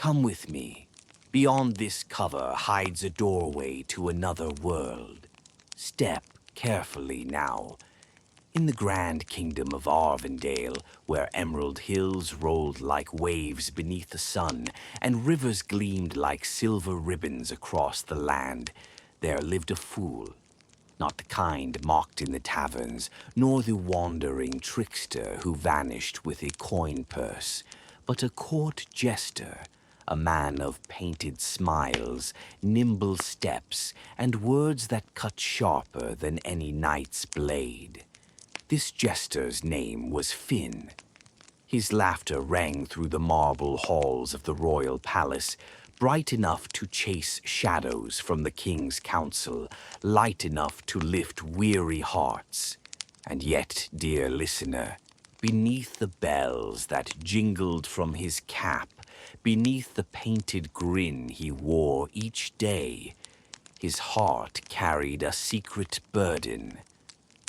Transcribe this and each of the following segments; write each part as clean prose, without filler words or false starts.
Come with me. Beyond this cover hides a doorway to another world. Step carefully now. In the grand kingdom of Arvindale, where emerald hills rolled like waves beneath the sun, and rivers gleamed like silver ribbons across the land, there lived a fool. Not the kind mocked in the taverns, nor the wandering trickster who vanished with a coin purse, but a court jester, a man of painted smiles, nimble steps, and words that cut sharper than any knight's blade. This jester's name was Finn. His laughter rang through the marble halls of the royal palace, bright enough to chase shadows from the king's council, light enough to lift weary hearts. And yet, dear listener, beneath the bells that jingled from his cap, beneath the painted grin he wore each day, his heart carried a secret burden.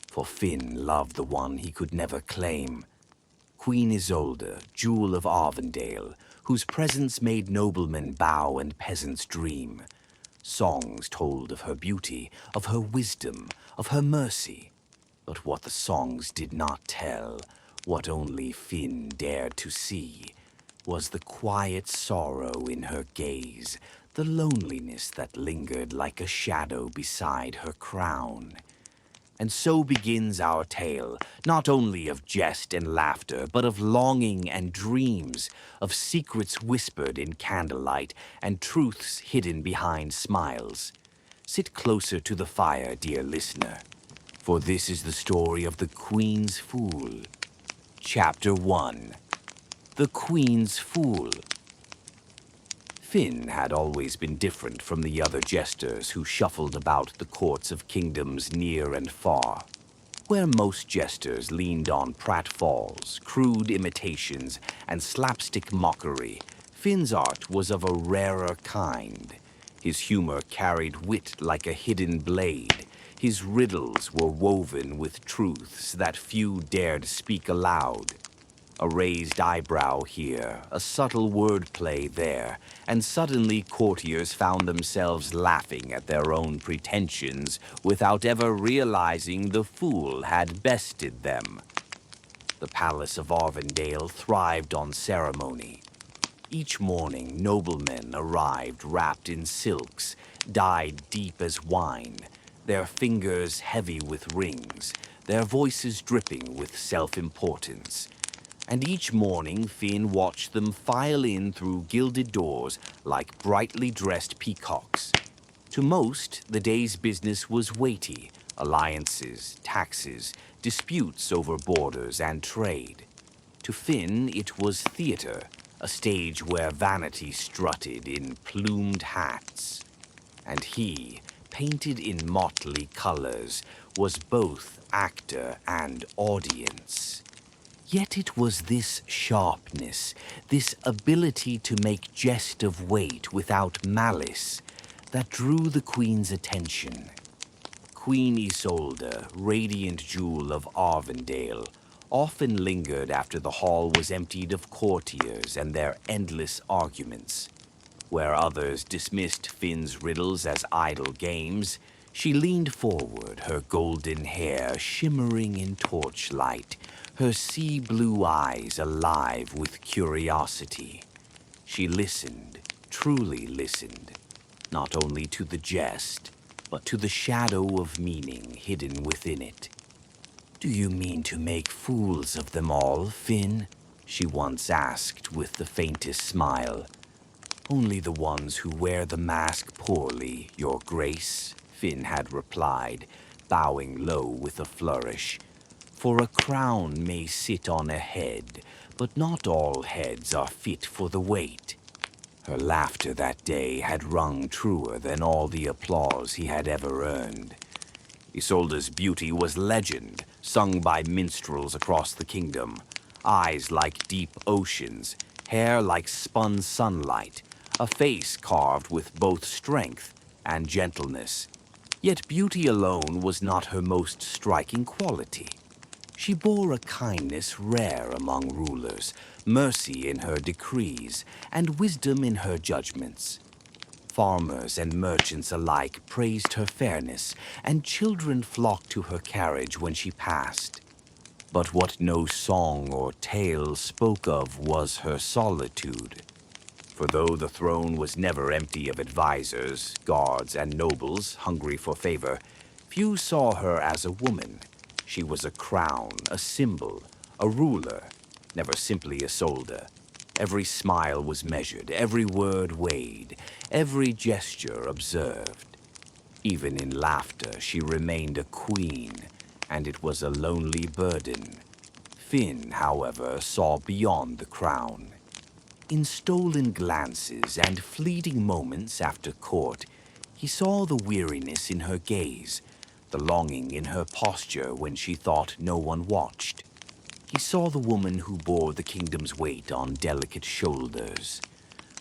For Finn loved the one he could never claim, Queen Isolde, Jewel of Arvindale, whose presence made noblemen bow and peasants dream. Songs told of her beauty, of her wisdom, of her mercy. But what the songs did not tell, what only Finn dared to see, was the quiet sorrow in her gaze, the loneliness that lingered like a shadow beside her crown. And so begins our tale, not only of jest and laughter, but of longing and dreams, of secrets whispered in candlelight and truths hidden behind smiles. Sit closer to the fire, dear listener, for this is the story of the Queen's Fool. Chapter 1. The Queen's Fool. Finn had always been different from the other jesters who shuffled about the courts of kingdoms near and far. Where most jesters leaned on pratfalls, crude imitations, and slapstick mockery, Finn's art was of a rarer kind. His humor carried wit like a hidden blade. His riddles were woven with truths that few dared speak aloud. A raised eyebrow here, a subtle wordplay there, and suddenly courtiers found themselves laughing at their own pretensions without ever realizing the fool had bested them. The palace of Arvindale thrived on ceremony. Each morning, noblemen arrived wrapped in silks, dyed deep as wine, their fingers heavy with rings, their voices dripping with self-importance. And each morning Finn watched them file in through gilded doors like brightly dressed peacocks. To most, the day's business was weighty: alliances, taxes, disputes over borders and trade. To Finn, it was theater, a stage where vanity strutted in plumed hats. And he, painted in motley colors, was both actor and audience. Yet it was this sharpness, this ability to make jest of weight without malice, that drew the Queen's attention. Queen Isolde, radiant jewel of Arvindale, often lingered after the hall was emptied of courtiers and their endless arguments. Where others dismissed Finn's riddles as idle games, she leaned forward, her golden hair shimmering in torchlight, her sea-blue eyes alive with curiosity. She listened, truly listened, not only to the jest, but to the shadow of meaning hidden within it. "Do you mean to make fools of them all, Finn?" she once asked with the faintest smile. "Only the ones who wear the mask poorly, Your Grace," Finn had replied, bowing low with a flourish. "For a crown may sit on a head, but not all heads are fit for the weight." Her laughter that day had rung truer than all the applause he had ever earned. Isolde's beauty was legend, sung by minstrels across the kingdom. Eyes like deep oceans, hair like spun sunlight, a face carved with both strength and gentleness. Yet beauty alone was not her most striking quality. She bore a kindness rare among rulers, mercy in her decrees, and wisdom in her judgments. Farmers and merchants alike praised her fairness, and children flocked to her carriage when she passed. But what no song or tale spoke of was her solitude. For though the throne was never empty of advisers, guards, and nobles hungry for favor, few saw her as a woman. She was a crown, a symbol, a ruler, never simply a soldier. Every smile was measured, every word weighed, every gesture observed. Even in laughter she remained a queen, and it was a lonely burden. Finn, however, saw beyond the crown. In stolen glances and fleeting moments after court, he saw the weariness in her gaze, the longing in her posture when she thought no one watched. He saw the woman who bore the kingdom's weight on delicate shoulders,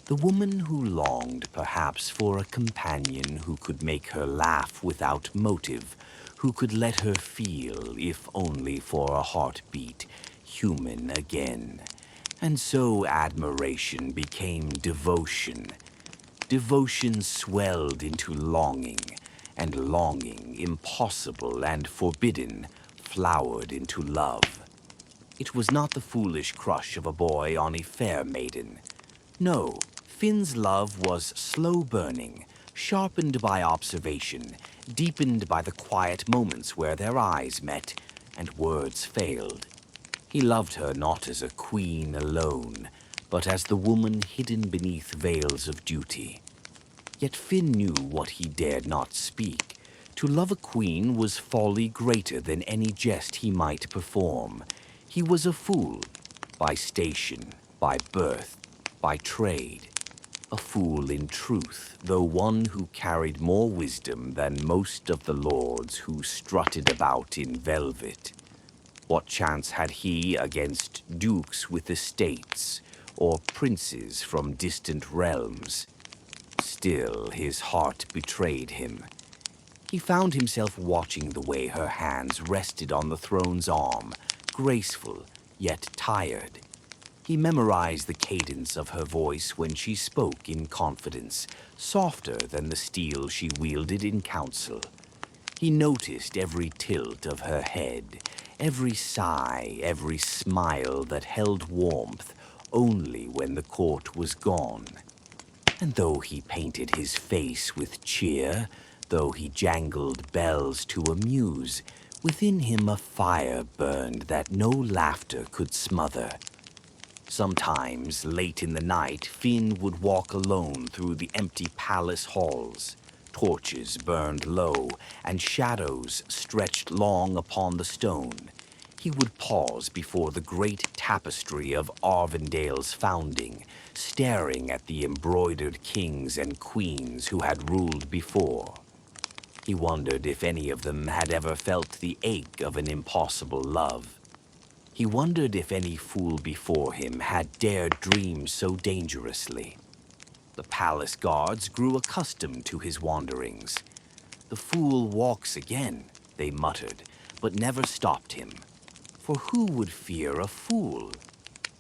the woman who longed perhaps for a companion who could make her laugh without motive, who could let her feel, if only for a heartbeat, human again. And so admiration became devotion. Devotion swelled into longing, and longing, impossible and forbidden, flowered into love. It was not the foolish crush of a boy on a fair maiden. No, Finn's love was slow burning, sharpened by observation, deepened by the quiet moments where their eyes met and words failed. He loved her not as a queen alone, but as the woman hidden beneath veils of duty. Yet Finn knew what he dared not speak. To love a queen was folly greater than any jest he might perform. He was a fool, by station, by birth, by trade. A fool in truth, though one who carried more wisdom than most of the lords who strutted about in velvet. What chance had he against dukes with estates, or princes from distant realms? Still, his heart betrayed him. He found himself watching the way her hands rested on the throne's arm, graceful, yet tired. He memorized the cadence of her voice when she spoke in confidence, softer than the steel she wielded in council. He noticed every tilt of her head, every sigh, every smile that held warmth only when the court was gone. And though he painted his face with cheer, though he jangled bells to amuse, within him a fire burned that no laughter could smother. Sometimes, late in the night, Finn would walk alone through the empty palace halls. Torches burned low, and shadows stretched long upon the stone. He would pause before the great tapestry of Arvindale's founding, staring at the embroidered kings and queens who had ruled before. He wondered if any of them had ever felt the ache of an impossible love. He wondered if any fool before him had dared dream so dangerously. The palace guards grew accustomed to his wanderings. "The fool walks again," they muttered, but never stopped him. For who would fear a fool?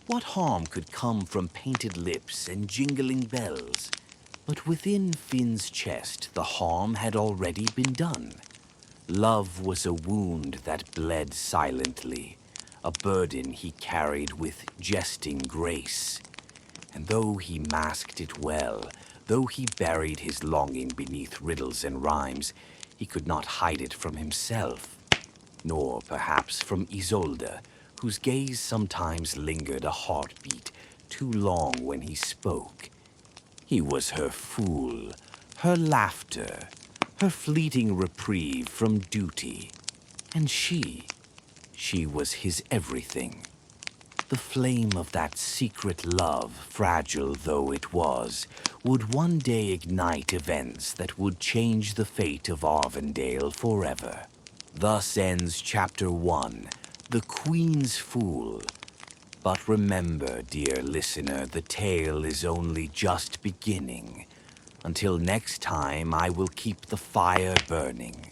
What harm could come from painted lips and jingling bells? But within Finn's chest, the harm had already been done. Love was a wound that bled silently, a burden he carried with jesting grace. And though he masked it well, though he buried his longing beneath riddles and rhymes, he could not hide it from himself, nor perhaps from Isolde, whose gaze sometimes lingered a heartbeat too long when he spoke. He was her fool, her laughter, her fleeting reprieve from duty. And she was his everything. The flame of that secret love, fragile though it was, would one day ignite events that would change the fate of Arvindale forever. Thus ends Chapter 1, The Queen's Fool. But remember, dear listener, the tale is only just beginning. Until next time, I will keep the fire burning.